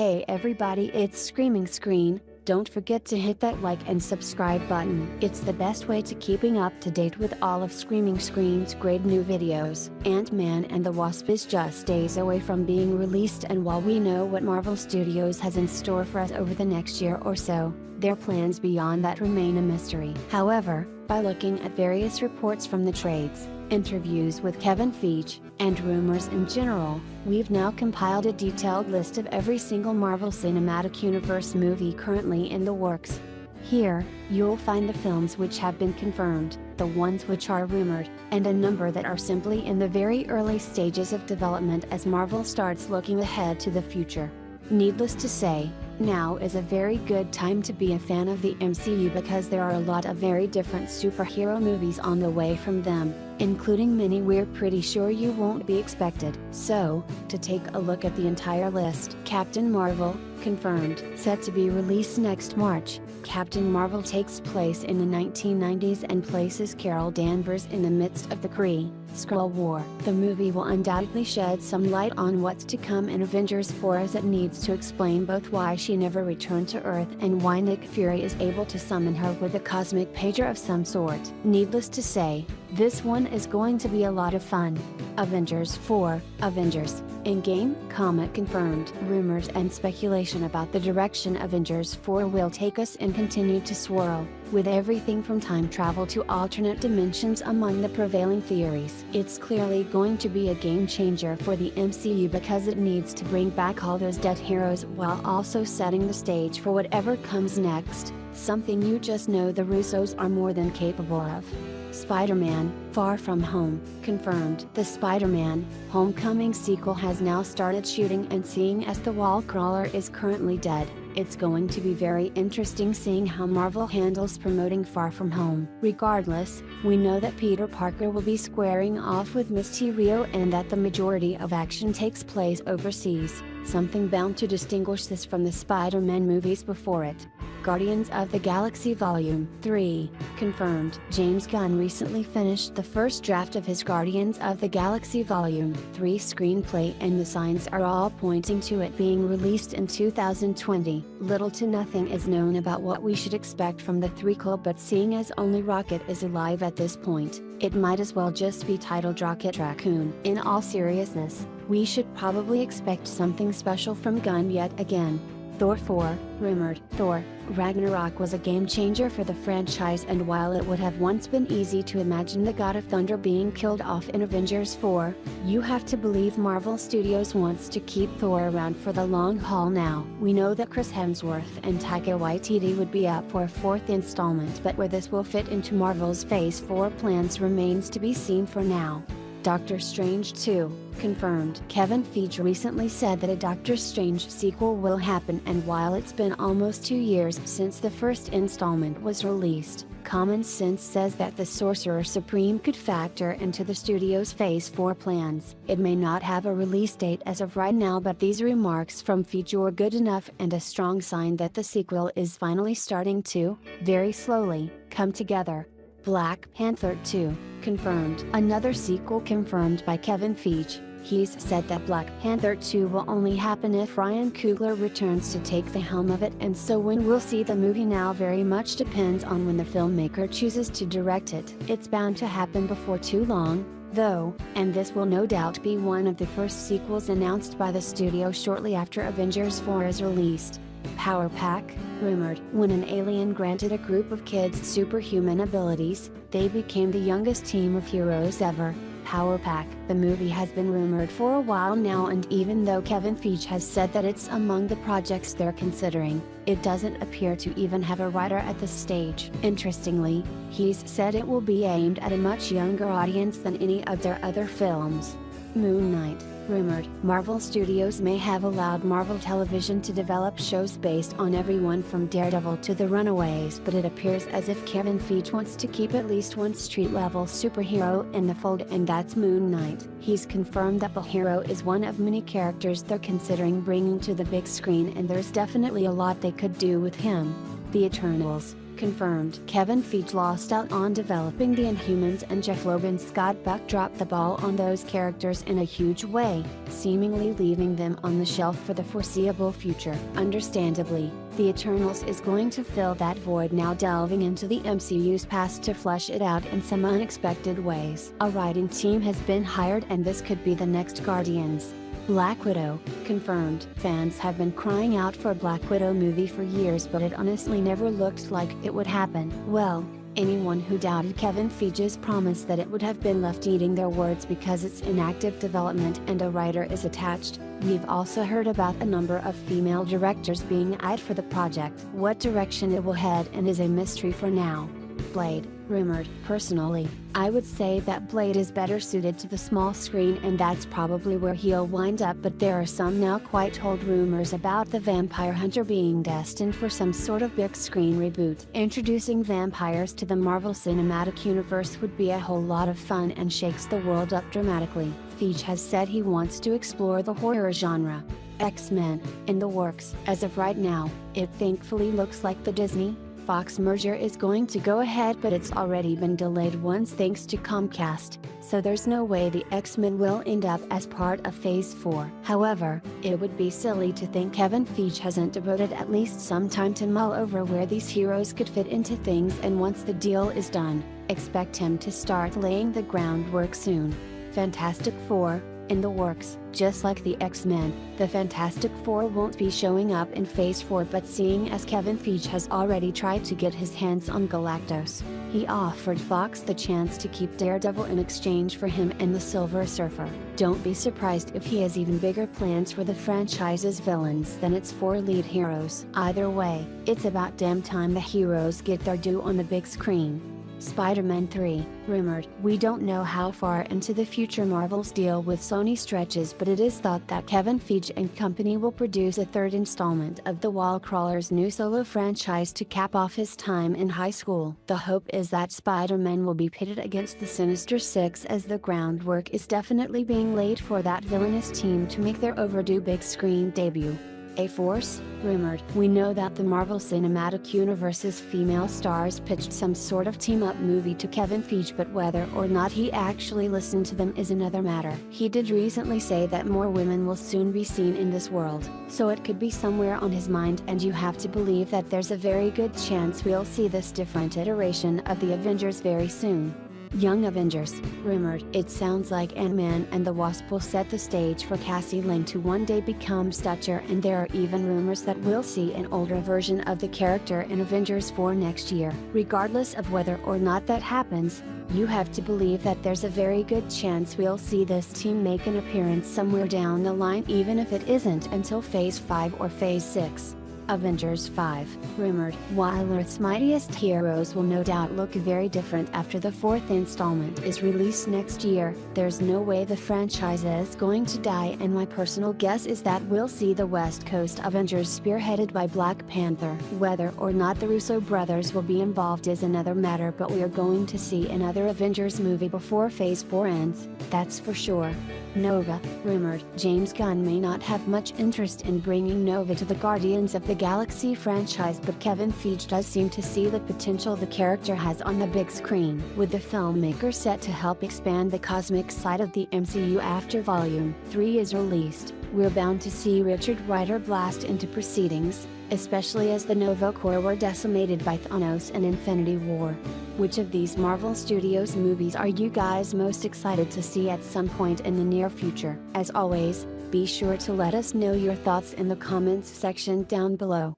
Hey everybody, it's Screaming Screen. Don't forget to hit that like and subscribe button. It's the best way to keeping up to date with all of Screaming Screen's great new videos. Ant-Man and the Wasp is just days away from being released, and while we know what Marvel Studios has in store for us over the next year or so, their plans beyond that remain a mystery. However, by looking at various reports from the trades, interviews with Kevin Feige, and rumors in general, we've now compiled a detailed list of every single Marvel Cinematic Universe movie currently in the works. Here, you'll find the films which have been confirmed, the ones which are rumored, and a number that are simply in the very early stages of development as Marvel starts looking ahead to the future. Needless to say, now is a very good time to be a fan of the MCU because there are a lot of very different superhero movies on the way from them, including many we're pretty sure you won't be expected. So, to take a look at the entire list: Captain Marvel, confirmed, set to be released next March. Captain Marvel takes place in the 1990s and places Carol Danvers in the midst of the Kree-Skrull War. The movie will undoubtedly shed some light on what's to come in Avengers 4, as it needs to explain both why she never returned to Earth and why Nick Fury is able to summon her with a cosmic pager of some sort. Needless to say, this one is going to be a lot of fun. Avengers 4, Avengers Endgame comic confirmed. Rumors and speculation about the direction Avengers 4 will take us in continue to swirl, with everything from time travel to alternate dimensions among the prevailing theories. It's clearly going to be a game changer for the MCU because it needs to bring back all those dead heroes while also setting the stage for whatever comes next, something you just know the Russos are more than capable of. Spider-Man: Far From Home, confirmed. The Spider-Man: Homecoming sequel has now started shooting, and seeing as the wall crawler is currently dead, it's going to be very interesting seeing how Marvel handles promoting Far From Home. Regardless, we know that Peter Parker will be squaring off with Mysterio and that the majority of action takes place overseas, something bound to distinguish this from the Spider-Man movies before it. Guardians of the Galaxy Volume 3, confirmed. James Gunn recently finished the first draft of his Guardians of the Galaxy Volume 3 screenplay, and the signs are all pointing to it being released in 2020. Little to nothing is known about what we should expect from the threequel, but seeing as only Rocket is alive at this point, it might as well just be titled Rocket Raccoon. In all seriousness, we should probably expect something special from Gunn yet again. Thor 4, rumored. Thor Ragnarok was a game changer for the franchise, and while it would have once been easy to imagine the God of Thunder being killed off in Avengers 4, you have to believe Marvel Studios wants to keep Thor around for the long haul now. We know that Chris Hemsworth and Taika Waititi would be up for a fourth installment, but where this will fit into Marvel's Phase 4 plans remains to be seen for now. Doctor Strange 2, confirmed. Kevin Feige recently said that a Doctor Strange sequel will happen, and while it's been almost 2 years since the first installment was released, common sense says that the Sorcerer Supreme could factor into the studio's Phase 4 plans. It may not have a release date as of right now, but these remarks from Feige are good enough and a strong sign that the sequel is finally starting to, very slowly, come together. Black Panther 2, confirmed. Another sequel confirmed by Kevin Feige. He's said that Black Panther 2 will only happen if Ryan Coogler returns to take the helm of it, and so when we'll see the movie now very much depends on when the filmmaker chooses to direct it. It's bound to happen before too long, though, and this will no doubt be one of the first sequels announced by the studio shortly after Avengers 4 is released. Power Pack, rumored. When an alien granted a group of kids superhuman abilities, they became the youngest team of heroes ever. Power Pack. The movie has been rumored for a while now, and even though Kevin Feige has said that it's among the projects they're considering, it doesn't appear to even have a writer at this stage. Interestingly, he's said it will be aimed at a much younger audience than any of their other films. Moon Knight, rumored. Marvel Studios may have allowed Marvel Television to develop shows based on everyone from Daredevil to The Runaways, but it appears as if Kevin Feige wants to keep at least one street-level superhero in the fold, and that's Moon Knight. He's confirmed that the hero is one of many characters they're considering bringing to the big screen, and there's definitely a lot they could do with him. The Eternals, confirmed. Kevin Feige lost out on developing the Inhumans, and Jeff Loeb and Scott Buck dropped the ball on those characters in a huge way, seemingly leaving them on the shelf for the foreseeable future. Understandably, the Eternals is going to fill that void, now delving into the MCU's past to flesh it out in some unexpected ways. A writing team has been hired, and this could be the next Guardians. Black Widow, confirmed. Fans have been crying out for a Black Widow movie for years, but it honestly never looked like it would happen. Well, anyone who doubted Kevin Feige's promise that it would have been left eating their words because it's in active development and a writer is attached. We've also heard about a number of female directors being eyed for the project. What direction it will head in is a mystery for now. Blade, rumored. Personally, I would say that Blade is better suited to the small screen, and that's probably where he'll wind up, but there are some now quite old rumors about the Vampire Hunter being destined for some sort of big screen reboot. Introducing vampires to the Marvel Cinematic Universe would be a whole lot of fun and shakes the world up dramatically. Feige has said he wants to explore the horror genre. X-Men, in the works. As of right now, it thankfully looks like the Disney Fox merger is going to go ahead, but it's already been delayed once thanks to Comcast, so there's no way the X-Men will end up as part of Phase 4. However, it would be silly to think Kevin Feige hasn't devoted at least some time to mull over where these heroes could fit into things, and once the deal is done, expect him to start laying the groundwork soon. Fantastic Four, in the works. Just like the X-Men, the Fantastic Four won't be showing up in Phase 4, but seeing as Kevin Feige has already tried to get his hands on Galactus, he offered Fox the chance to keep Daredevil in exchange for him and the Silver Surfer. Don't be surprised if he has even bigger plans for the franchise's villains than its 4 lead heroes. Either way, it's about damn time the heroes get their due on the big screen. Spider-Man 3, rumored. We don't know how far into the future Marvel's deal with Sony stretches, but it is thought that Kevin Feige and company will produce a 3rd installment of the Wallcrawler's new solo franchise to cap off his time in high school. The hope is that Spider-Man will be pitted against the Sinister Six, as the groundwork is definitely being laid for that villainous team to make their overdue big screen debut. A-Force, rumored. We know that the Marvel Cinematic Universe's female stars pitched some sort of team-up movie to Kevin Feige, but whether or not he actually listened to them is another matter. He did recently say that more women will soon be seen in this world, so it could be somewhere on his mind, and you have to believe that there's a very good chance we'll see this different iteration of the Avengers very soon. Young Avengers, rumored. It sounds like Ant-Man and the Wasp will set the stage for Cassie Lang to one day become Stature, and there are even rumors that we'll see an older version of the character in Avengers 4 next year. Regardless of whether or not that happens, you have to believe that there's a very good chance we'll see this team make an appearance somewhere down the line, even if it isn't until Phase 5 or Phase 6. Avengers 5, rumored. While Earth's mightiest heroes will no doubt look very different after the 4th installment is released next year, there's no way the franchise is going to die, and my personal guess is that we'll see the West Coast Avengers spearheaded by Black Panther. Whether or not the Russo brothers will be involved is another matter, but we are going to see another Avengers movie before Phase 4 ends, that's for sure. Nova, rumored. James Gunn may not have much interest in bringing Nova to the Guardians of the Galaxy franchise, but Kevin Feige does seem to see the potential the character has on the big screen. With the filmmaker set to help expand the cosmic side of the MCU after Volume 3 is released, we're bound to see Richard Rider blast into proceedings, especially as the Nova Corps were decimated by Thanos in Infinity War. Which of these Marvel Studios movies are you guys most excited to see at some point in the near future? As always, be sure to let us know your thoughts in the comments section down below.